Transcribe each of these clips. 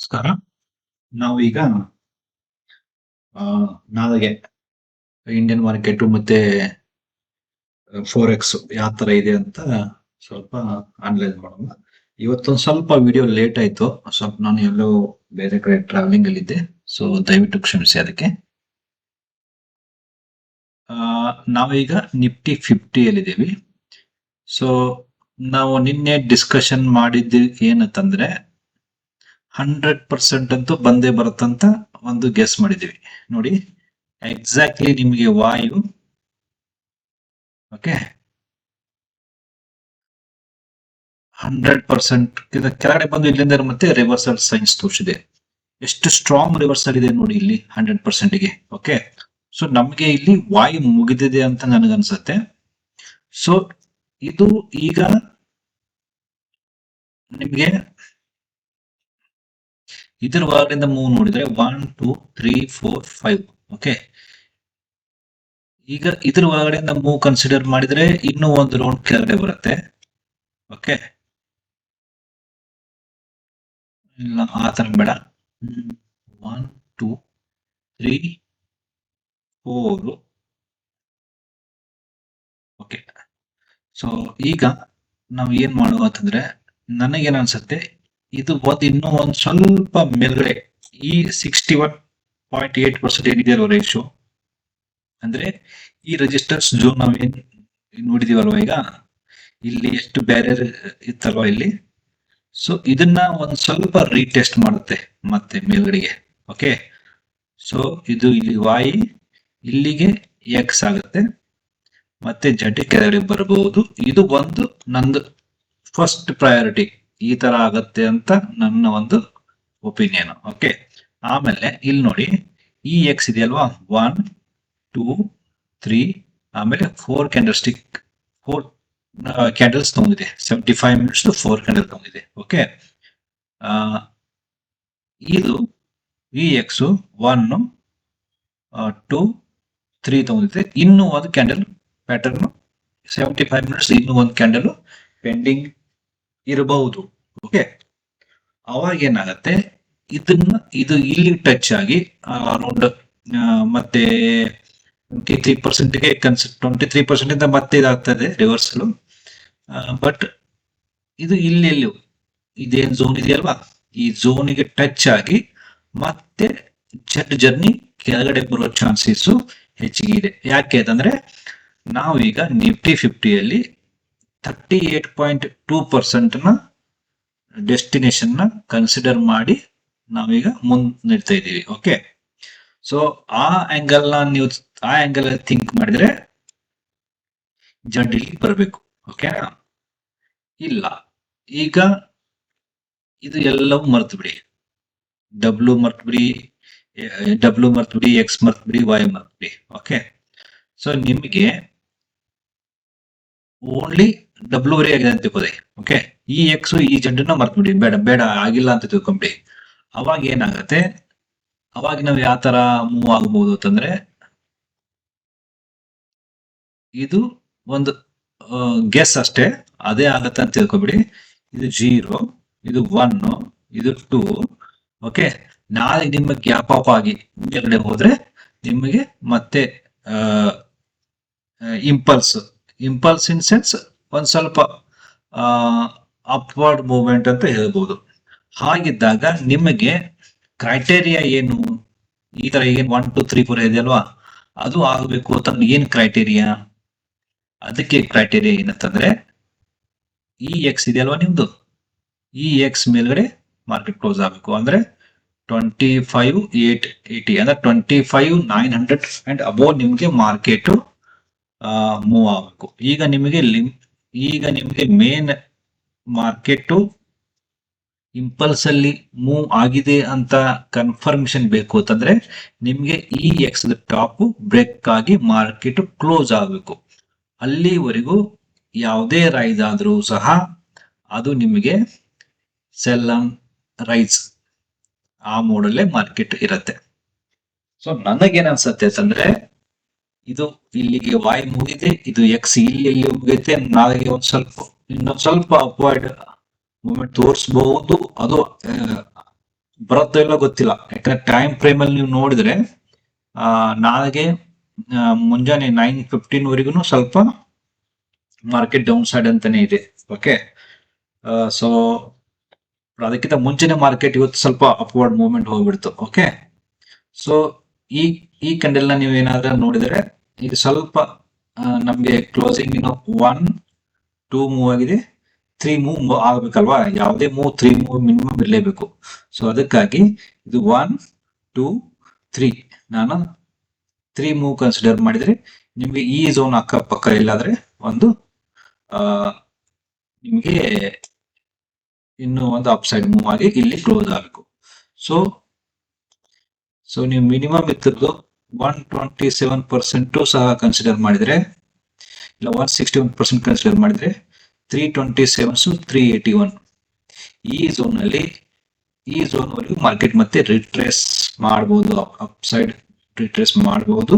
ನಮಸ್ಕಾರ. ನಾವು ಈಗ ನಾಳೆಗೆ ಇಂಡಿಯನ್ ಮಾರ್ಕೆಟ್ ಮತ್ತೆ ಫೋರೆಕ್ಸ್ ಯಾವ ತರ ಇದೆ ಅಂತ ಸ್ವಲ್ಪ ಅನಲೈಸ್ ಮಾಡೋಣ. ಇವತ್ತೊಂದು ಸ್ವಲ್ಪ ವಿಡಿಯೋ ಲೇಟ್ ಆಯ್ತು. ಸ್ವಲ್ಪ ನಾನು ಎಲ್ಲೋ ಬೇರೆ ಕಡೆ ಟ್ರಾವೆಲಿಂಗ್ ಅಲ್ಲಿ ಇದ್ದೆ, ಸೊ ದಯವಿಟ್ಟು ಕ್ಷಮಿಸಿ ಅದಕ್ಕೆ. ನಾವೀಗ ನಿಫ್ಟಿ 50 ಅಲ್ಲಿದ್ದೀವಿ. ಸೊ ನಾವು ನಿನ್ನೆ ಡಿಸ್ಕಷನ್ ಮಾಡಿದ್ದು ಏನಂತಂದ್ರೆ 100% ಅಂತೂ ಬಂದೇ ಬರುತ್ತಂತ ಒಂದು ಗೆಸ್ ಮಾಡಿದೀವಿ. ನೋಡಿ, ಎಕ್ಸಾಕ್ಟ್ಲಿ ನಿಮಗೆ ವಾಯು ಓಕೆ 100% ಕೆಳಗಡೆ ಬಂದು ಇಲ್ಲಿಂದ ಮತ್ತೆ ರಿವರ್ಸಲ್ ಸೈನ್ಸ್ ತೋರಿಸಿದೆ. ಎಷ್ಟು ಸ್ಟ್ರಾಂಗ್ ರಿವರ್ಸಲ್ ಇದೆ ನೋಡಿ ಇಲ್ಲಿ 100% ಗೆ. ಓಕೆ, ಸೊ ನಮ್ಗೆ ಇಲ್ಲಿ ವಾಯು ಮುಗಿದಿದೆ ಅಂತ ನನಗನ್ಸುತ್ತೆ. ಸೊ ಇದು ಈಗ ನಿಮ್ಗೆ ಇದರ ಒಳಗಡೆಯಿಂದ ಮೂವ್ ನೋಡಿದ್ರೆ 1 2 3 4 5. ಓಕೆ, ಈಗ ಇದ್ರ ಒಳಗಡೆಯಿಂದ ಮೂವ್ ಕನ್ಸಿಡರ್ ಮಾಡಿದ್ರೆ ಇನ್ನೂ ಒಂದು ರೌಂಡ್ ಕೆಳಗಡೆ ಬರುತ್ತೆ. ಓಕೆ, ಇಲ್ಲ ಆತರ ಬೇಡ. 1 2 3 4. ಓಕೆ, ಸೊ ಈಗ ನಾವು ಏನ್ ಮಾಡುವ ಅಂತಂದ್ರೆ, ನನಗೇನ್ ಅನ್ಸುತ್ತೆ ಇದು ಇನ್ನೂ ಒಂದ್ ಸ್ವಲ್ಪ ಮೇಲ್ಗಡೆ ಈ 61.8% ಏನಿದೆಯಲ್ವ ರೇಷಿಯೋ, ಅಂದ್ರೆ ಈ ರೆಜಿಸ್ಟರ್ಸ್ ಝೋನ್ ನಾವೇನ್ ನೋಡಿದೀವಲ್ವ ಈಗ, ಇಲ್ಲಿ ಎಷ್ಟು ಬ್ಯಾರಿಯರ್ ಇತ್ತಲ್ವ ಇಲ್ಲಿ. ಸೊ ಇದನ್ನ ಒಂದ್ ಸ್ವಲ್ಪ ರೀಟೆಸ್ಟ್ ಮಾಡುತ್ತೆ ಮತ್ತೆ ಮೇಲ್ಗಡೆಗೆ. ಓಕೆ, ಸೊ ಇದು ಇಲ್ಲಿ ವಾಯಿ ಇಲ್ಲಿಗೆ ಎಕ್ಸ್ ಆಗುತ್ತೆ, ಮತ್ತೆ ಜಡ್ಡಿ ಕೆಳಗಡೆ ಬರಬಹುದು. ಇದು ಒಂದು ನಂದು ಫಸ್ಟ್ ಪ್ರಯಾರಿಟಿ, ಈ ತರ ಆಗತ್ತೆ ಅಂತ ನನ್ನ ಒಂದು ಒಪಿನಿಯನ್. ಓಕೆ, ಆಮೇಲೆ ಇಲ್ಲಿ ನೋಡಿ ಈ ಎಕ್ಸ್ ಇದೆಯಲ್ವಾ, 1 2 3 ಆಮೇಲೆ 4 ಕ್ಯಾಂಡಲ್ ಸ್ಟಿಕ್, 4 ಕ್ಯಾಂಡಲ್ಸ್ ತಗೊಂಡಿದೆ. 75 ಮಿನಿಟ್ಸ್ 4 ಕ್ಯಾಂಡಲ್ ತಗೊಂಡಿದೆ. ಓಕೆ, ಇದು ಈ ಎಕ್ಸ್ 1 2 3 ತಗೊಂಡಿದೆ. ಇನ್ನೂ ಒಂದು ಕ್ಯಾಂಡಲ್ ಪ್ಯಾಟರ್ನ್ 75 ಮಿನಿಟ್ಸ್ ಇನ್ನೂ ಒಂದು ಕ್ಯಾಂಡಲ್ ಪೆಂಡಿಂಗ್ ಇರಬಹುದು. ಓಕೆ, ಅವಾಗ ಏನಾಗತ್ತೆ, ಇದು ಇಲ್ಲಿ ಟಚ್ ಆಗಿ ಅರೌಂಡ್ ಮತ್ತೆ 23%ಗೆ 23% ಇಂದ ಮತ್ತೆ ಇದಾಗ್ತದೆ ರಿವರ್ಸಲ್. ಬಟ್ ಇದು ಇಲ್ಲಿ ಇದೇನ್ ಝೋನ್ ಇದೆಯಲ್ವಾ, ಈ ಝೋನಿಗೆ ಟಚ್ ಆಗಿ ಮತ್ತೆ ಜರ್ನಿ ಕೆಳಗಡೆ ಬರೋ ಚಾನ್ಸಸ್ ಹೆಚ್ಚಿಗೆ ಇದೆ. ಯಾಕೆ ಅಂತಂದ್ರೆ ನಾವೀಗ ನಿಫ್ಟಿ 50 38.2% ನ ಡೆಸ್ಟಿನೇಷನ್ ನ ಕನ್ಸಿಡರ್ ಮಾಡಿ ನಾವೀಗ ಮುನ್ನಡೆತಾ ಇದ್ದೀವಿ. ಓಕೆ, ಸೊ ಆ ಆಂಗಲ್ ಅಲ್ಲಿ ಥಿಂಕ್ ಮಾಡಿದ್ರೆ ಜಡ್ಡಿ ಬರಬೇಕು. ಓಕೆ, ಇಲ್ಲ ಈಗ ಇದು ಎಲ್ಲವೂ ಮರ್ತು ಬಿಡಿ, ಡಬ್ಲ್ಯೂ ಮರ್ತು ಬಿಡಿ, ಎಕ್ಸ್ ಮರ್ತು ಬಿಡಿ, ವೈ ಮರ್ತು ಬಿಡಿ. ಓಕೆ, ಸೊ ನಿಮಗೆ ಓನ್ಲಿ ಡಬ್ಲ್ಯೂ ವರೆ ಆಗಿದೆ ಅಂತ ತಿಳ್ಕೊಳ್ಳಿ. ಓಕೆ, ಈ ಎಕ್ಸ್ ಈ ಜಡ್ಡನ್ನ ಮರ್ತ್ಬಿಡಿ, ಬೇಡ ಆಗಿಲ್ಲ ಅಂತ ತಿಳ್ಕೊಂಬಿಡಿ. ಅವಾಗ ಏನಾಗತ್ತೆ, ಅವಾಗ ನಾವು ಯಾವ ತರ ಮೂವ್ ಆಗಬಹುದು ಅಂತಂದ್ರೆ, ಇದು ಒಂದು ಗೆಸ್ ಅಷ್ಟೇ, ಅದೇ ಆಗತ್ತೆ ಅಂತ ತಿಳ್ಕೊಬಿಡಿ. ಇದು 0, ಇದು 1, ಇದು 2. ಓಕೆ, ನಾಳೆ ನಿಮ್ಮ ಗ್ಯಾಪ್ ಅಪ್ ಆಗಿ ಮೇಲ್ಗಡೆ ಹೋದ್ರೆ ನಿಮಗೆ ಮತ್ತೆ ಇಂಪಲ್ಸ್ ಇನ್ ಸೆನ್ಸ್ ಒಂದ್ ಸ್ವಲ್ಪ ಅಪ್ವರ್ಡ್ ಮೂವ್ಮೆಂಟ್ ಅಂತ ಹೇಳ್ಬೋದು. ಹಾಗಿದ್ದಾಗ ನಿಮಗೆ ಕ್ರೈಟೇರಿಯಾ ಏನು, ಈ ತರ ಏನ್ 1 2 3 4 ಇದೆಯಲ್ವಾ, ಅದು ಆಗ್ಬೇಕು ಅಂತ ಏನ್ ಕ್ರೈಟೇರಿಯಾ? ಅದಕ್ಕೆ ಕ್ರೈಟೇರಿಯಾ ಏನಂತಂದ್ರೆ, ಈ ಎಕ್ಸ್ ಇದೆಯಲ್ವಾ ನಿಮ್ದು, ಈ ಎಕ್ಸ್ ಮೇಲ್ಗಡೆ ಮಾರ್ಕೆಟ್ ಕ್ಲೋಸ್ ಆಗ್ಬೇಕು. ಅಂದ್ರೆ 25,880 ಅಂದ್ರೆ 25,900 ಅಂಡ್ ಅಬೋವ್ ನಿಮ್ಗೆ ಮಾರ್ಕೆಟ್ ಮೂವ್ ಆಗಬೇಕು. ಈಗ ನಿಮಗೆ ಮೇನ್ ಮಾರ್ಕೆಟ್ ಇಂಪಲ್ಸ್ ಅಲ್ಲಿ ಮೂವ್ ಆಗಿದೆ ಅಂತ ಕನ್ಫರ್ಮೇಶನ್ ಬೇಕು ಅಂತಂದ್ರೆ ನಿಮ್ಗೆ ಈ ಎಕ್ಸ್ ಟಾಪ್ ಬ್ರೇಕ್ ಆಗಿ ಮಾರ್ಕೆಟ್ ಕ್ಲೋಸ್ ಆಗಬೇಕು. ಅಲ್ಲಿವರೆಗೂ ಯಾವುದೇ ರೈಸ್ ಆದ್ರೂ ಸಹ ಅದು ನಿಮಗೆ ಸೆಲ್ ಆನ್ ರೈಸ್ ಆ ಮೋಡಲ್ಲೇ ಮಾರ್ಕೆಟ್ ಇರತ್ತೆ. ಸೊ ನನಗೇನ್ ಅನ್ಸತ್ತೆ ಅಂತಂದ್ರೆ, ಇದು ಇಲ್ಲಿಗೆ ವಾಯ್ ಮುಗಿದೆ, ಇದು ಎಕ್ಸ್ ಇಲ್ಲಿ ಮುಗಿಯುತ್ತೆ. ನಾಳೆಗೆ ಇನ್ನೊಂದ್ ಸ್ವಲ್ಪ ಅಪ್ವರ್ಡ್ ಮೂವ್ಮೆಂಟ್ ತೋರಿಸಬಹುದು. ಅದು ಬರುತ್ತೋ ಇಲ್ಲ ಗೊತ್ತಿಲ್ಲ. ಯಾಕಂದ್ರೆ ಟೈಮ್ ಫ್ರೇಮ್ ಅಲ್ಲಿ ನೀವು ನೋಡಿದ್ರೆ ನಾಳೆಗೆ ಮುಂಜಾನೆ 9:15 ವರೆಗೂ ಸ್ವಲ್ಪ ಮಾರ್ಕೆಟ್ ಡೌನ್ ಸೈಡ್ ಅಂತಾನೆ ಇದೆ. ಓಕೆ, ಸೊ ಅದಕ್ಕಿಂತ ಮುಂಚೆನೆ ಮಾರ್ಕೆಟ್ ಇವತ್ತು ಸ್ವಲ್ಪ ಅಪ್ವರ್ಡ್ ಮೂವ್ಮೆಂಟ್ ಹೋಗ್ಬಿಡ್ತು. ಓಕೆ, ಸೊ ಈ ಈ ಕಂಡಲ್ ನ ನೀವು ಏನಾದ್ರೂ ನೋಡಿದರೆ ಇದು ಸ್ವಲ್ಪ ನಮ್ಗೆ ಕ್ಲೋಸಿಂಗ್ 1-2 ಮೂವ್ ಆಗಿದೆ, 3 ಮೂವ್ ಆಗ್ಬೇಕಲ್ವಾ. ಯಾವುದೇ ಮೂವ್ 3 ಮೂವ್ ಮಿನಿಮಮ್ ಇರಲೇಬೇಕು. ಸೊ ಅದಕ್ಕಾಗಿ ಇದು 1-2-3 ನಾನು 3 ಮೂವ್ ಕನ್ಸಿಡರ್ ಮಾಡಿದ್ರೆ ನಿಮ್ಗೆ ಈ ಝೋನ್ ಅಕ್ಕಪಕ್ಕ ಇಲ್ಲಾದ್ರೆ ಒಂದು ನಿಮ್ಗೆ ಇನ್ನು ಒಂದು ಅಪ್ ಸೈಡ್ ಮೂವ್ ಆಗಿ ಇಲ್ಲಿ ಕ್ಲೋಸ್ ಆಗಬೇಕು. ಸೊ ನೀವು ಮಿನಿಮಮ್ ಇತ್ತಿದ್ದು 127% ಸಹ ಕನ್ಸಿಡರ್ ಮಾಡಿದ್ರೆ, ಇಲ್ಲ 161% ಕನ್ಸಿಡರ್ ಮಾಡಿದ್ರೆ 327 381 ಈ ಝೋನ್ ವರೆಗೂ ಮಾರ್ಕೆಟ್ ಮತ್ತೆ ರಿಟ್ರೇಸ್ ಮಾಡಬಹುದು, ಅಪ್ ಸೈಡ್ ರಿಟ್ರೇಸ್ ಮಾಡಬಹುದು.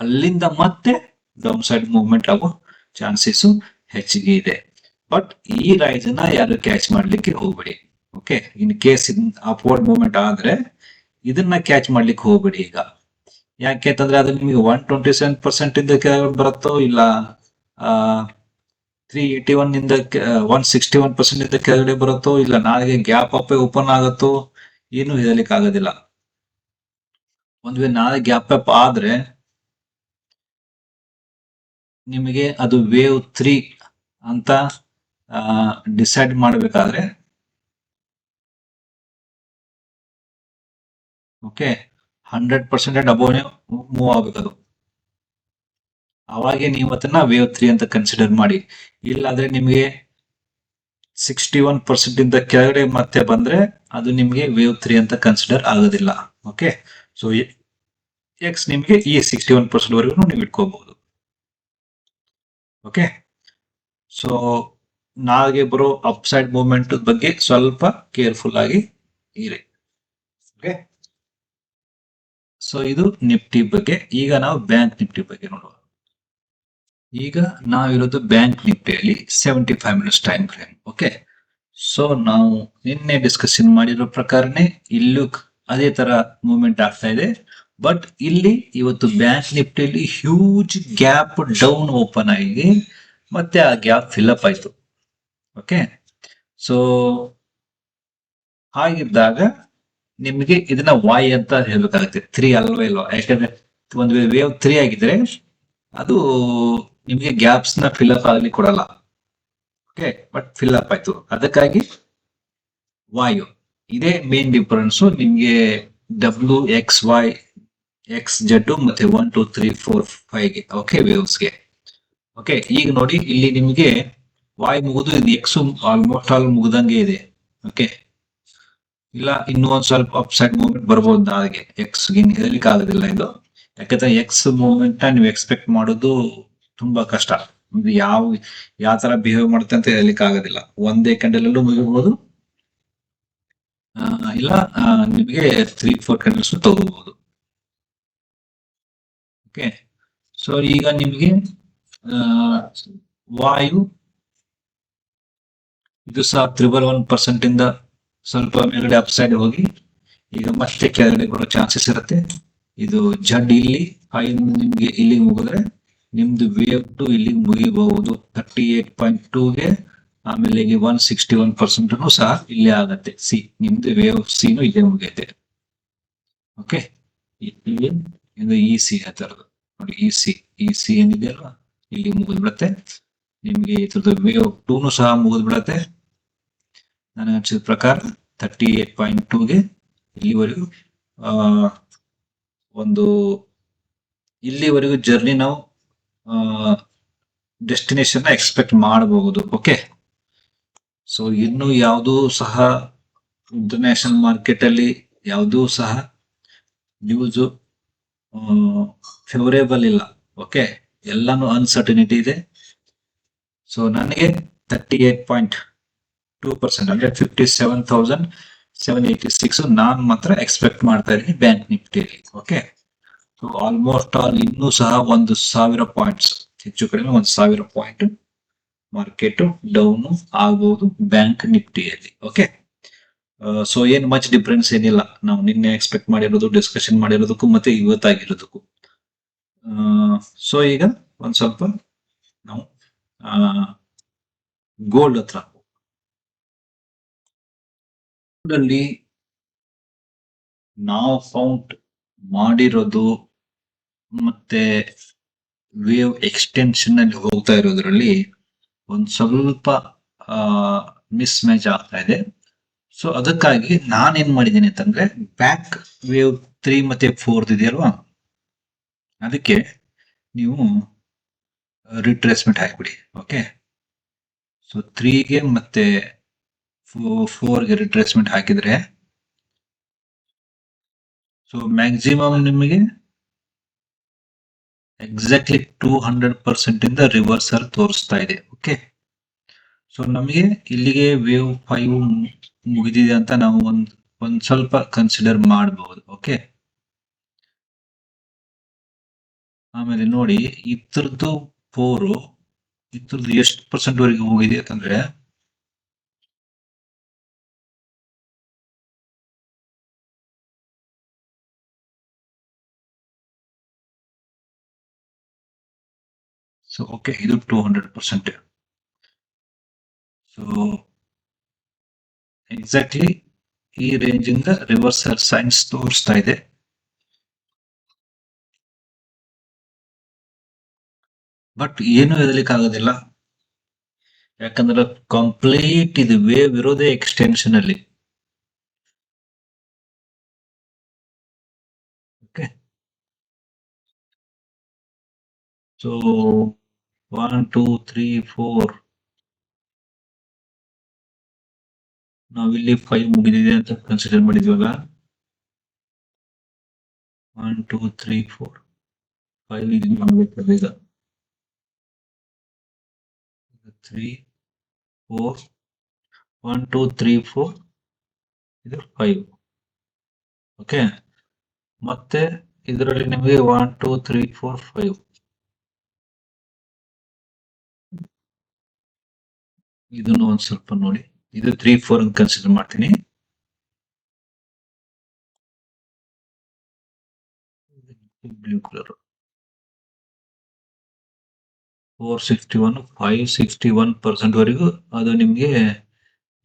ಅಲ್ಲಿಂದ ಮತ್ತೆ ಡೌನ್ ಸೈಡ್ ಮೂವ್ಮೆಂಟ್ ಆಗೋ ಚಾನ್ಸಸ್ ಹೆಚ್ಚಿಗೆ ಇದೆ. ಬಟ್ ಈ ರೈಸ್ ನ ಯಾರು ಕ್ಯಾಚ್ ಮಾಡ್ಲಿಕ್ಕೆ ಹೋಗ್ಬೇಡಿ. Okay, in case upward movement ಆದ್ರೆ ಇದನ್ನ ಕ್ಯಾಚ್ ಮಾಡ್ಲಿಕ್ಕೆ ಹೋಗ್ಬೇಡಿ ಈಗ. ಯಾಕೆ ಅಂತಂದ್ರೆ ಅದು ನಿಮಗೆ 127% ಇಂದ ಬರುತ್ತೋ, ಇಲ್ಲ 381 ಇಂದ 161% ಇಂದ ಕೆಳಗಡೆ ಬರುತ್ತೋ, ಇಲ್ಲ ನಾಳೆಗೆ ಗ್ಯಾಪ್ ಅಪ್ ಓಪನ್ ಆಗುತ್ತೋ, ಏನು ಹೇಳಲಿಕ್ಕೆ ಆಗೋದಿಲ್ಲ. ಒಂದ್ ವೇಳೆ ನಾಳೆ ಗ್ಯಾಪ್ ಅಪ್ ಆದ್ರೆ ನಿಮಗೆ ಅದು ವೇವ್ 3 ಅಂತ ಡಿಸೈಡ್ ಮಾಡಬೇಕಾದ್ರೆ, ಓಕೆ, 100% ಅಬೋವ್ನೇ ಮೂವ್ ಆಗ್ಬೇಕದು. ಅವಾಗೆ ನೀವು ಅದನ್ನ ವೇವ್ 3 ಅಂತ ಕನ್ಸಿಡರ್ ಮಾಡಿ. ಇಲ್ಲಾಂದ್ರೆ ನಿಮಗೆ 61% ಇಂದ ಕೆಳಗಡೆ ಮತ್ತೆ ಬಂದ್ರೆ ಅದು ನಿಮಗೆ ವೇವ್ 3 ಅಂತ ಕನ್ಸಿಡರ್ ಆಗೋದಿಲ್ಲ. ಓಕೆ, ಸೊ ಎಕ್ಸ್ ನಿಮಗೆ ಈ 61% ವರೆಗೂ ನೀವು ಇಟ್ಕೋಬಹುದು. ಓಕೆ, ಸೊ ನಾಳೆಗೆ ಬರೋ ಅಪ್ ಸೈಡ್ ಮೂವ್ಮೆಂಟ್ ಬಗ್ಗೆ ಸ್ವಲ್ಪ ಕೇರ್ಫುಲ್ ಆಗಿ ಇರಿ. ಓಕೆ, ಸೊ ಇದು ನಿಫ್ಟಿ ಬಗ್ಗೆ. ಈಗ ನಾವು ಬ್ಯಾಂಕ್ ನಿಫ್ಟಿ ಬಗ್ಗೆ ನೋಡುವ. ಈಗ ನಾವಿರೋದು ಬ್ಯಾಂಕ್ ನಿಫ್ಟಿಯಲ್ಲಿ 75 minutes time frame. Okay, so ನಾವು ನಿನ್ನೆ ಡಿಸ್ಕಷನ್ ಮಾಡಿರೋ ಪ್ರಕಾರನೇ ಇಲ್ಲೂ ಅದೇ ತರ ಮೂವ್ಮೆಂಟ್ ಆಗ್ತಾ ಇದೆ. ಬಟ್ ಇಲ್ಲಿ ಇವತ್ತು ಬ್ಯಾಂಕ್ ನಿಫ್ಟಿಯಲ್ಲಿ ಹ್ಯೂಜ್ ಗ್ಯಾಪ್ ಡೌನ್ ಓಪನ್ ಆಗಿ ಮತ್ತೆ ಆ ಗ್ಯಾಪ್ ಫಿಲ್ಅಪ್ ಆಯ್ತು. ಓಕೆ, ಸೊ ಹಾಗಿದ್ದಾಗ ನಿಮಗೆ ಇದನ್ನ ವೈ ಅಂತ ಹೇಳ್ಬೇಕಾಗುತ್ತೆ, 3 ಅಲ್ವಾ ಇಲ್ವಾ. ಯಾಕಂದ್ರೆ ಒಂದು ವೇವ್ 3 ಆಗಿದ್ರೆ ಅದು ನಿಮಗೆ ಗ್ಯಾಪ್ಸ್ ನ ಫಿಲ್ಅಪ್ ಆಗ್ಲಿಕ್ಕೆ ಕೊಡಲ್ಲ. ಓಕೆ, ಬಟ್ ಫಿಲ್ಅಪ್ ಆಯ್ತು, ಅದಕ್ಕಾಗಿ ವಾಯು. ಇದೇ ಮೇನ್ ಡಿಫರೆನ್ಸ್ ನಿಮ್ಗೆ WXY XZ ಮತ್ತೆ 1 2 3 4 5 ಗೆ. ಓಕೆ, ವೇವ್ಸ್ಗೆ. ಓಕೆ, ಈಗ ನೋಡಿ ಇಲ್ಲಿ ನಿಮಗೆ ವಾಯ್ ಮುಗಿದು ಇದು ಎಕ್ಸ್ ಆಲ್ಮೋಸ್ಟ್ ಆಲ್ ಮುಗ್ದಂಗೆ ಇದೆ. ಓಕೆ, ಇಲ್ಲ ಇನ್ನೂ ಒಂದ್ ಸ್ವಲ್ಪ ಅಪ್ ಸೈಡ್ ಮೂವ್ಮೆಂಟ್ ಬರ್ಬೋದು ನಾಳೆಗೆ. ಎಕ್ಸ್ ಹೇಳಲಿಕ್ಕೆ ಆಗೋದಿಲ್ಲ ಇದು. ಯಾಕಂದ್ರೆ ಎಕ್ಸ್ ಮೂವ್ಮೆಂಟ್ ನ ನೀವು ಎಕ್ಸ್ಪೆಕ್ಟ್ ಮಾಡೋದು ತುಂಬಾ ಕಷ್ಟ. ಯಾವ ತರ ಬಿಹೇವ್ ಮಾಡುತ್ತೆ ಅಂತ ಹೇಳಲಿಕ್ಕೆ ಆಗೋದಿಲ್ಲ. ಒಂದೇ ಕ್ಯಾಂಡಲ್ ಮುಗಿಬಹುದು, ಇಲ್ಲ ನಿಮಗೆ 3-4 ಕ್ಯಾಂಡಲ್ಸ್ ತಗೋಬಹುದು. ಓಕೆ, ಸೊ ಈಗ ನಿಮಗೆ ವಾಯು ಇದು ಸಹ 111% ಇಂದ ಸ್ವಲ್ಪ ಮೇಲ್ಗಡೆ ಅಪ್ ಸೈಡ್ ಹೋಗಿ ಈಗ ಮತ್ತೆ ಕೆಳಗಡೆ ಬರೋ ಚಾನ್ಸಸ್ ಇರುತ್ತೆ. ಇದು ಜಡ್ ಇಲ್ಲಿ ನಿಮ್ಗೆ ಇಲ್ಲಿ ಮುಗಿದ್ರೆ ನಿಮ್ದು ವೇವ್ 2 ಇಲ್ಲಿ ಮುಗಿಬಹುದು 38.2ಗೆ. ಆಮೇಲೆ 161% ಸಹ ಇಲ್ಲೇ ಆಗತ್ತೆ. ಸಿ ನಿಮ್ದು ವೇವ್ ಸಿನು ಇಲ್ಲೇ ಮುಗಿಯುತ್ತೆ. ಓಕೆ, ಇದು ಇ ಸಿ ಆ ತರದ್ದು ನೋಡಿ. ಇ ಸಿ ಏನಿದೆ ಅಲ್ವಾ, ಇಲ್ಲಿ ಮುಗಿದ್ ಬಿಡತ್ತೆ. ನಿಮ್ಗೆ ಇದ್ರದ್ದು ವೇವ್ 2 ಸಹ ಮುಗಿದ್ ಬಿಡತ್ತೆ. ನನಗೆ ಅನ್ಸಿದ ಪ್ರಕಾರ 38.2ಗೆ ಇಲ್ಲಿವರೆಗೂ ಒಂದು ಇಲ್ಲಿವರೆಗೂ ಜರ್ನಿ ನಾವು ಡೆಸ್ಟಿನೇಷನ್ ಎಕ್ಸ್ಪೆಕ್ಟ್ ಮಾಡಬಹುದು. ಓಕೆ, ಸೊ ಇನ್ನು ಯಾವುದೂ ಸಹ ಇಂಟರ್ನ್ಯಾಷನಲ್ ಮಾರ್ಕೆಟ್ ಅಲ್ಲಿ ಯಾವುದೂ ಸಹ ನ್ಯೂಸ್ ಫೇವರೇಬಲ್ ಇಲ್ಲ. ಓಕೆ, ಎಲ್ಲಾನು ಅನ್ಸರ್ಟಿನಿಟಿ ಇದೆ. ಸೊ ನನಗೆ 38.2% ಅಂದ್ರೆ 57,786 ನಾನು ಮಾತ್ರ ಎಕ್ಸ್ಪೆಕ್ಟ್ ಮಾಡ್ತಾ ಇದ್ದೀನಿ ಬ್ಯಾಂಕ್ ನಿಫ್ಟಿಯಲ್ಲಿ. ಓಕೆ, ಸೊ ಆಲ್ಮೋಸ್ಟ್ ಆಲ್ ಇನ್ನೂ ಸಹ 1,000 ಪಾಯಿಂಟ್ಸ್ ಹೆಚ್ಚು ಕಡಿಮೆ 1,000 ಪಾಯಿಂಟ್ ಮಾರ್ಕೆಟ್ ಡೌನ್ ಆಗಬಹುದು ಬ್ಯಾಂಕ್ ನಿಫ್ಟಿಯಲ್ಲಿ. ಓಕೆ, ಸೊ ಏನ್ ಮಚ್ ಡಿಫ್ರೆನ್ಸ್ ಏನಿಲ್ಲ ನಾವು ನಿನ್ನೆ ಎಕ್ಸ್ಪೆಕ್ಟ್ ಮಾಡಿರೋದು ಡಿಸ್ಕಷನ್ ಮಾಡಿರೋದಕ್ಕೂ ಮತ್ತೆ ಇವತ್ತಾಗಿರೋದಕ್ಕೂ. ಸೊ ಈಗ ಒಂದ್ ಸ್ವಲ್ಪ ನಾವು ಗೋಲ್ಡ್ ಹತ್ರ ಅಲ್ಲಿ ನಾವು ಕೌಂಟ್ ಮಾಡಿರೋದು ಮತ್ತೆ ವೇವ್ ಎಕ್ಸ್ಟೆನ್ಷನ್ ಅಲ್ಲಿ ಹೋಗ್ತಾ ಇರೋದ್ರಲ್ಲಿ ಒಂದ್ ಸ್ವಲ್ಪ ಮಿಸ್ ಮ್ಯಾಚ್ ಆಗ್ತಾ ಇದೆ. ಸೊ ಅದಕ್ಕಾಗಿ ನಾನೇನ್ ಮಾಡಿದ್ದೀನಿ ಅಂತಂದ್ರೆ ಬ್ಯಾಕ್ ವೇವ್ 3 ಮತ್ತೆ 4 ಇದೆಯಲ್ವಾ, ಅದಕ್ಕೆ ನೀವು ರಿಟ್ರೇಸ್ಮೆಂಟ್ ಹಾಕ್ಬಿಡಿ. ಓಕೆ, ಸೊ 3ಗೆ ಮತ್ತೆ 4ಗೆ ರಿಟ್ರೇಸ್ಮೆಂಟ್ ಹಾಕಿದ್ರೆ ಸೊ ಮ್ಯಾಕ್ಸಿಮಮ್ ನಿಮಗೆ ಎಕ್ಸಾಕ್ಟ್ಲಿ 200% ಇಂದ ರಿವರ್ಸಲ್ ತೋರಿಸ್ತಾ ಇದೆ. ಓಕೆ, ಸೊ ನಮಗೆ ಇಲ್ಲಿಗೆ ವೇವ್ 5 ಮುಗಿದಿದೆ ಅಂತ ನಾವು ಒಂದ್ ಸ್ವಲ್ಪ ಕನ್ಸಿಡರ್ ಮಾಡಬಹುದು. ಓಕೆ, ಆಮೇಲೆ ನೋಡಿ ಇದ್ರದ್ದು 4 ಇದ್ರದ್ದು ಎಷ್ಟು ಪರ್ಸೆಂಟ್ ವರೆಗೆ ಹೋಗಿದೆ ಅಂತಂದ್ರೆ ಸೊ ಓಕೆ, ಇದು 200%. ಸೊ ಎಕ್ಸಾಕ್ಟ್ಲಿ ಈ ರೇಂಜ್ ಇಂದ ರಿವರ್ಸಲ್ ಸೈನ್ಸ್ ತೋರಿಸ್ತಾ ಇದೆ. ಬಟ್ ಏನು ಹೇಳಲಿಕ್ಕೆ ಆಗೋದಿಲ್ಲ, ಯಾಕಂದ್ರೆ ಕಂಪ್ಲೀಟ್ ಇದು ವೇವ್ ಇರೋದೇ ಎಕ್ಸ್ಟೆನ್ಷನ್ ಅಲ್ಲಿ. ಓಕೆ, ಸೊ 1 2 3 4 ನಾವಿಲ್ಲಿ 5 ಮುಗಿದಿದೆ ಅಂತ ಕನ್ಸಿಡರ್ ಮಾಡಿದ್ವಲ್ಲ. 1 2 3 4 5 ಇದು ಮಾಡ್ಬೇಕಾದ್ರೆ ಈಗ 3 4 1 2 3 4 ಇದು 5. ಓಕೆ, ಮತ್ತೆ ಇದರಲ್ಲಿ ನಿಮಗೆ 1 2 3 4 5 ಇದನ್ನು ಒಂದ್ ಸ್ವಲ್ಪ ನೋಡಿ. ಇದು 3 4 ಅಂತ ಕನ್ಸಿಡರ್ ಮಾಡ್ತೀನಿ. ಬ್ಲೂ ಕಲರ್ 461 561% ವರೆಗೂ ಅದು ನಿಮ್ಗೆ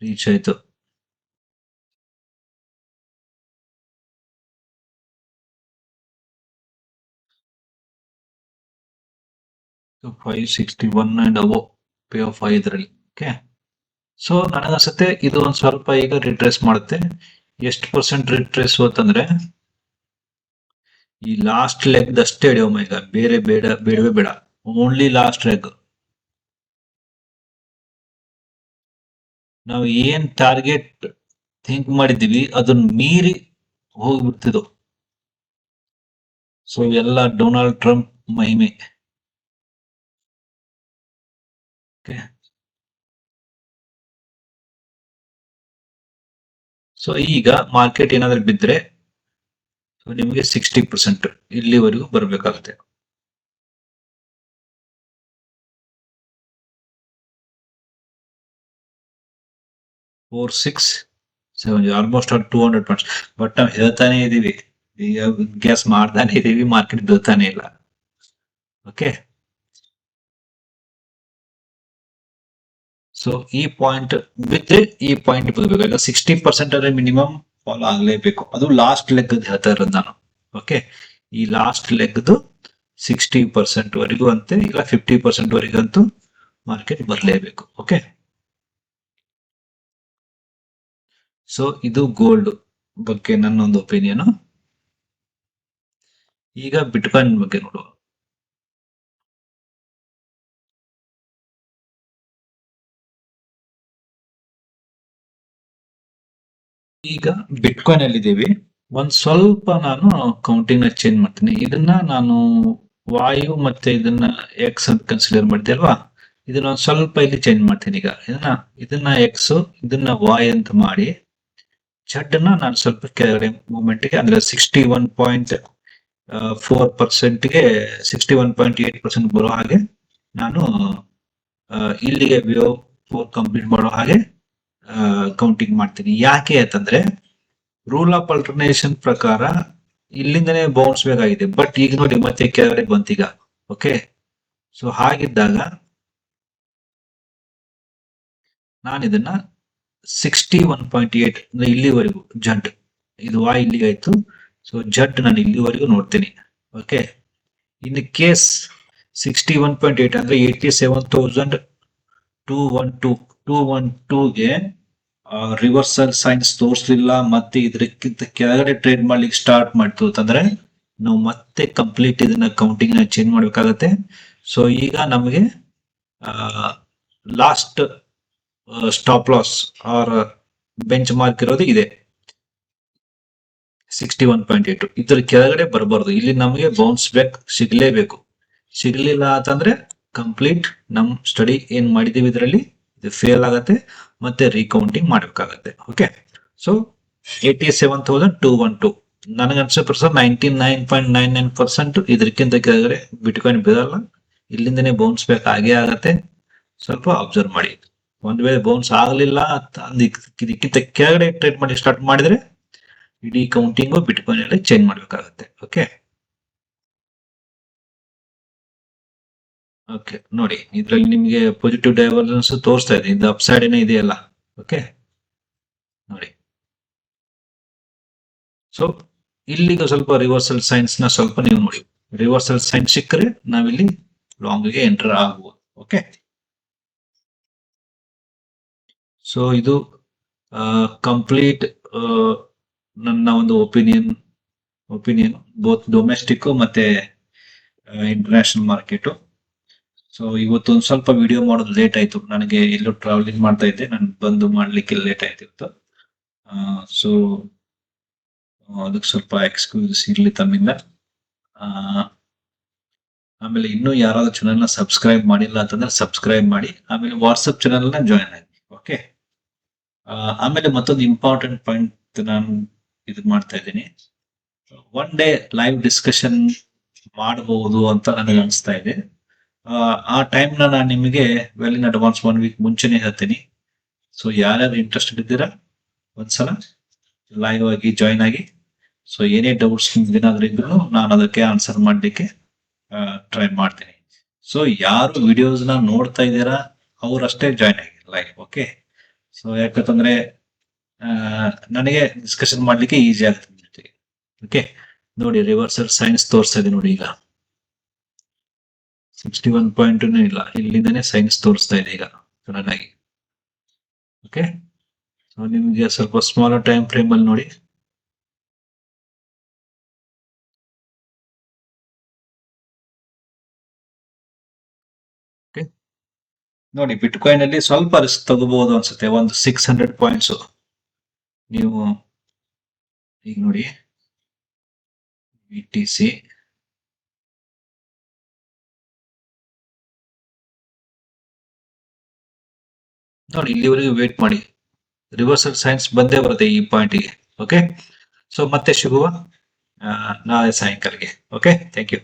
ರೀಚ್ ಆಯ್ತು. So 561 and above pay of ಇದರಲ್ಲಿ. ಓಕೆ, ಸೊ ನನಗನ್ಸುತ್ತೆ ಇದು ಒಂದ್ ಸ್ವಲ್ಪ ಈಗ ರಿಟ್ರೇಸ್ ಮಾಡುತ್ತೆ. ಎಷ್ಟು ಪರ್ಸೆಂಟ್ ರಿಟ್ರೇಸ್ ಅಂತಂದ್ರೆ ಈ ಲಾಸ್ಟ್ ಲೆಗ್ ಅಷ್ಟೇ ಹಿಡಿಯೋಮ ಈಗ, ಬೇರೆ ಬೇಡವೇ ಬೇಡ, ಓನ್ಲಿ ಲಾಸ್ಟ್ ಲೆಗ್. ನಾವು ಏನ್ ಟಾರ್ಗೆಟ್ ಥಿಂಕ್ ಮಾಡಿದೀವಿ ಅದನ್ನ ಮೀರಿ ಹೋಗ್ಬಿಡ್ತಿದ್ದು. ಸೊ ಎಲ್ಲ ಡೊನಾಲ್ಡ್ ಟ್ರಂಪ್ ಮಹಿಮೆ. ಓಕೆ, ಸೊ ಈಗ ಮಾರ್ಕೆಟ್ ಏನಾದ್ರೂ ಬಿದ್ರೆ ನಿಮಗೆ 60% ಇಲ್ಲಿವರೆಗೂ ಬರಬೇಕಾಗುತ್ತೆ. Almost 200 points. ಬಟ್ ನಾವು ಹೇಳ್ತಾನೆ ಇದೀವಿ, ಗ್ಯಾಸ್ ಮಾಡ್ತಾನೆ ಇದೀವಿ, ಮಾರ್ಕೆಟ್ ಬೀಳ್ತಾನೆ ಇಲ್ಲ. ಓಕೆ, ಸೊ ಈ ಪಾಯಿಂಟ್ ಬಿದ್ರೆ ಈ ಪಾಯಿಂಟ್ ಬೀಳ್ಬೇಕು. ಈಗ 60% ಅಂದ್ರೆ ಮಿನಿಮಮ್ ಫಾಲೋ ಆಗ್ಲೇಬೇಕು. ಅದು ಲಾಸ್ಟ್ ಲೆಗ್ ಹೇಳ್ತಾ ಇರೋದು ನಾನು. ಓಕೆ, ಈ ಲಾಸ್ಟ್ ಲೆಗ್ದು 60% ವರೆಗೂ ಅಂತೆ, ಇಲ್ಲ 50% ವರೆಗಂತೂ ಮಾರ್ಕೆಟ್ ಬರಲೇಬೇಕು. ಓಕೆ, ಸೊ ಇದು ಗೋಲ್ಡ್ ಬಗ್ಗೆ ನನ್ನೊಂದು ಒಪಿನಿಯನ್. ಈಗ ಬಿಟ್ಕಾಯಿನ್ ಬಗ್ಗೆ ನೋಡುವ. ಈಗ ಬಿಟ್ಕಾಯಿನ್ ಅಲ್ಲಿ ಇದೀವಿ. ಒಂದ್ ಸ್ವಲ್ಪ ನಾನು ಕೌಂಟಿಂಗ್ ಚೇಂಜ್ ಮಾಡ್ತೀನಿ. ಇದನ್ನ ನಾನು ವಾಯು ಮತ್ತೆ ಇದನ್ನ ಎಕ್ಸ್ ಅಂತ ಕನ್ಸಿಡರ್ ಮಾಡಿದೆ ಅಲ್ವಾ, ಇದನ್ನ ಒಂದ್ ಸ್ವಲ್ಪ ಇಲ್ಲಿ ಚೇಂಜ್ ಮಾಡ್ತೀನಿ. ಈಗ ಇದನ್ನ ಎಕ್ಸ್, ಇದನ್ನ ವಾಯ್ ಅಂತ ಮಾಡಿ ಝಡ್ ನ ನಾನು ಸ್ವಲ್ಪ ಕೆಳಗಡೆ ಮೂವ್ಮೆಂಟ್ ಗೆ, ಅಂದ್ರೆ 61.4%ಗೆ 61.8% ಬರೋ ಹಾಗೆ ನಾನು ಇಲ್ಲಿಗೆ ವ್ಯೂ 4 ಕಂಪ್ಲೀಟ್ ಮಾಡೋ ಹಾಗೆ ಕೌಂಟಿಂಗ್ ಮಾಡ್ತೀನಿ. ಯಾಕೆ ಅಂತಂದ್ರೆ ರೂಲ್ ಆಫ್ ಅಲ್ಟರ್ನೇಷನ್ ಪ್ರಕಾರ ಇಲ್ಲಿಂದನೇ ಬೌನ್ಸ್ ಬೇಕಾಗಿದೆ, ಬಟ್ ಈಗ ನೋಡಿ ಮತ್ತೆ ಕೆಳಗಡೆ ಬಂತೀಗ. ಓಕೆ, ಸೊ ಹಾಗಿದ್ದಾಗ ನಾನು ಇದನ್ನ 61.8 ಅಂದ್ರೆ ಇಲ್ಲಿವರೆಗೂ ಜಡ್, ಇದು ಇಲ್ಲಿಗೆ ಆಯ್ತು. ಸೊ ಜಡ್ ನಾನು ಇಲ್ಲಿವರೆಗೂ ನೋಡ್ತೀನಿ. ಓಕೆ, ಇನ್ ಕೇಸ್ 61.8 ಅಂದ್ರೆ 87,212ಗೆ ರಿವರ್ಸಲ್ ಸೈನ್ಸ್ ತೋರಿಸ್ಲಿಲ್ಲ, ಮತ್ತೆ ಇದಕ್ಕಿಂತ ಕೆಳಗಡೆ ಟ್ರೇಡ್ ಮಾಡ್ಲಿಕ್ಕೆ ಸ್ಟಾರ್ಟ್ ಮಾಡ್ತು ಅಂತಂದ್ರೆ ನಾವು ಮತ್ತೆ ಕಂಪ್ಲೀಟ್ ಇದನ್ನ ಕೌಂಟಿಂಗ್ ನ ಚೇಂಜ್ ಮಾಡ್ಬೇಕಾಗತ್ತೆ. ಸೊ ಈಗ ನಮಗೆ last stop loss or benchmark ಇರೋದು ಇದೆ 61.8. ಇದ್ರ ಕೆಳಗಡೆ ಬರಬಾರ್ದು. ಇಲ್ಲಿ ನಮಗೆ ಬೌನ್ಸ್ ಬ್ಯಾಕ್ ಸಿಗ್ಲೇಬೇಕು. ಸಿಗ್ಲಿಲ್ಲ ಅಂತಂದ್ರೆ ಕಂಪ್ಲೀಟ್ ನಮ್ ಸ್ಟಡಿ ಏನ್ ಮಾಡಿದೀವಿ ಇದರಲ್ಲಿ ಇದು ಫೇಲ್ ಆಗತ್ತೆ, ಮತ್ತೆ ರೀಕೌಂಟಿಂಗ್ ಮಾಡ್ಬೇಕಾಗತ್ತೆ. ಓಕೆ, ಸೊ 87,212 ನನಗನ್ಸೋ ಪ್ರಕಾರ 99.99% ಇದಕ್ಕಿಂತ ಕೆಳಗಡೆ ಬಿಟ್ಕಾಯಿನ್ ಬೀಳಲ್ಲ. ಇಲ್ಲಿಂದನೇ ಬೌನ್ಸ್ ಬ್ಯಾಕ್ ಆಗೇ ಆಗತ್ತೆ. ಸ್ವಲ್ಪ ಅಬ್ಸರ್ವ್ ಮಾಡಿ. ಒಂದ್ ವೇಳೆ ಬೌನ್ಸ್ ಆಗಲಿಲ್ಲ ಇದಕ್ಕಿಂತ ಕೆಳಗಡೆ ಟ್ರೇಡ್ ಮಾಡಿ ಸ್ಟಾರ್ಟ್ ಮಾಡಿದ್ರೆ ಇಡೀ ಕೌಂಟಿಂಗು ಬಿಟ್ಕಾಯಿನ್ ಅಲ್ಲಿ ಚೇಂಜ್ ಮಾಡ್ಬೇಕಾಗತ್ತೆ. ಓಕೆ ಓಕೆ, ನೋಡಿ ಇದ್ರಲ್ಲಿ ನಿಮಗೆ ಪಾಸಿಟಿವ್ ಡೈವರ್ಜೆನ್ಸ್ ತೋರಿಸ್ತಾ ಇದೆ, ಇದು ಅಪ್ ಸೈಡ್ ಏನೇ ಇದೆಯಲ್ಲ. ಓಕೆ ನೋಡಿ, ಸೊ ಇಲ್ಲಿಗೆ ಸ್ವಲ್ಪ ರಿವರ್ಸಲ್ ಸೈನ್ಸ್ ನ ಸ್ವಲ್ಪ ನೀವು ನೋಡಿ, ರಿವರ್ಸಲ್ ಸೈನ್ಸ್ ಸಿಕ್ಕರೆ ನಾವಿಲ್ಲಿ ಲಾಂಗ್ ಗೆ ಎಂಟರ್ ಆಗಬಹುದು. ಓಕೆ, ಸೊ ಇದು ಕಂಪ್ಲೀಟ್ ನನ್ನ ಒಂದು ಒಪಿನಿಯನ್ ಬೋತ್ ಡೊಮೆಸ್ಟಿಕ್ ಮತ್ತೆ ಇಂಟರ್ನ್ಯಾಷನಲ್ ಮಾರ್ಕೆಟ್. ಸೊ ಇವತ್ತು ಒಂದು ಸ್ವಲ್ಪ ವಿಡಿಯೋ ಮಾಡೋದು ಲೇಟ್ ಆಯ್ತು, ನನಗೆ ಎಲ್ಲೋ ಟ್ರಾವೆಲಿಂಗ್ ಮಾಡ್ತಾ ಇದ್ದೆ, ನಾನು ಬಂದು ಮಾಡ್ಲಿಕ್ಕೆ ಲೇಟ್ ಆಯ್ತು ಇವತ್ತು. ಸೊ ಅದಕ್ಕೆ ಸ್ವಲ್ಪ ಎಕ್ಸ್ಕ್ಯೂಸ್ ಇರ್ಲಿ ತಮ್ಮಿಂದ. ಆಮೇಲೆ ಇನ್ನೂ ಯಾರಾದ್ರೂ ಚಾನಲ್ ನ ಸಬ್ಸ್ಕ್ರೈಬ್ ಮಾಡಿಲ್ಲ ಅಂತಂದ್ರೆ ಸಬ್ಸ್ಕ್ರೈಬ್ ಮಾಡಿ, ಆಮೇಲೆ ವಾಟ್ಸಪ್ ಚಾನಲ್ ನ ಜಾಯಿನ್ ಆಗಿ. ಓಕೆ, ಆಮೇಲೆ ಮತ್ತೊಂದು ಇಂಪಾರ್ಟೆಂಟ್ ಪಾಯಿಂಟ್ ನಾನು ಇದು ಮಾಡ್ತಾ ಇದ್ದೀನಿ, ಒನ್ ಡೇ ಲೈವ್ ಡಿಸ್ಕಷನ್ ಮಾಡಬಹುದು ಅಂತ ನನಗೆ ಅನಿಸ್ತಾ ಇದೆ. ಆ ಟೈಮ್ ನಾನು ನಿಮಗೆ ವೆಲ್ ಇನ್ ಅಡ್ವಾನ್ಸ್ 1 ವೀಕ್ ಮುಂಚೆನೆ ಹೇಳ್ತೀನಿ. ಸೊ ಯಾರ್ಯಾರು ಇಂಟ್ರೆಸ್ಟೆಡ್ ಇದ್ದೀರಾ ಒಂದ್ಸಲ ಲೈವ್ ಆಗಿ ಜಾಯಿನ್ ಆಗಿ. ಸೊ ಏನೇ ಡೌಟ್ಸ್ ಏನಾದ್ರೂ ಇದ್ರು ನಾನು ಅದಕ್ಕೆ ಆನ್ಸರ್ ಮಾಡ್ಲಿಕ್ಕೆ ಟ್ರೈ ಮಾಡ್ತೀನಿ. ಸೊ ಯಾರು ವಿಡಿಯೋಸ್ ನ ನೋಡ್ತಾ ಇದ್ದೀರಾ ಅವ್ರಷ್ಟೇ ಜಾಯಿನ್ ಆಗಿ ಲೈವ್. ಓಕೆ, ಸೊ ಯಾಕಂತಂದ್ರೆ ನನಗೆ ಡಿಸ್ಕಷನ್ ಮಾಡ್ಲಿಕ್ಕೆ ಈಸಿ ಆಗ್ತದೆ. ಓಕೆ, ನೋಡಿ ರಿವರ್ಸಲ್ ಸೈನ್ಸ್ ತೋರಿಸ್ತಾ ಇದೆ ನೋಡಿ, ಈಗ 61.2 ಇಲ್ಲ, ಇಲ್ಲಿಂದನೇ ಸೈನ್ಸ್ ತೋರಿಸ್ತಾ ಇದೆ ಈಗ ಚೆನ್ನಾಗಿ. ಓಕೆ, ಸೊ ನಿಮ್ಗೆ ಸ್ವಲ್ಪ ಸ್ಮಾಲರ್ ಟೈಮ್ ಫ್ರೇಮ್ ಅಲ್ಲಿ ನೋಡಿ. ನೋಡಿ ಬಿಟ್ಕಾಯಿನ್ ಅಲ್ಲಿ ಸ್ವಲ್ಪ ರಿಸ್ಕ್ ತಗೋಬಹುದು ಅನ್ಸುತ್ತೆ, ಒಂದು 600 ಪಾಯಿಂಟ್ಸ್. ನೀವು ಈಗ ನೋಡಿ BTC ನೋಡಿ ಇಲ್ಲಿವರೆಗೂ ವೇಟ್ ಮಾಡಿ, ರಿವರ್ಸಲ್ ಸೈನ್ಸ್ ಬಂದೇ ಬರುತ್ತೆ ಈ ಪಾಯಿಂಟ್ಗೆ. ಓಕೆ, ಸೊ ಮತ್ತೆ ಸಿಗುವ ನಾಳೆ ಸಾಯಂಕಾಲಕ್ಕೆ. Okay, thank you.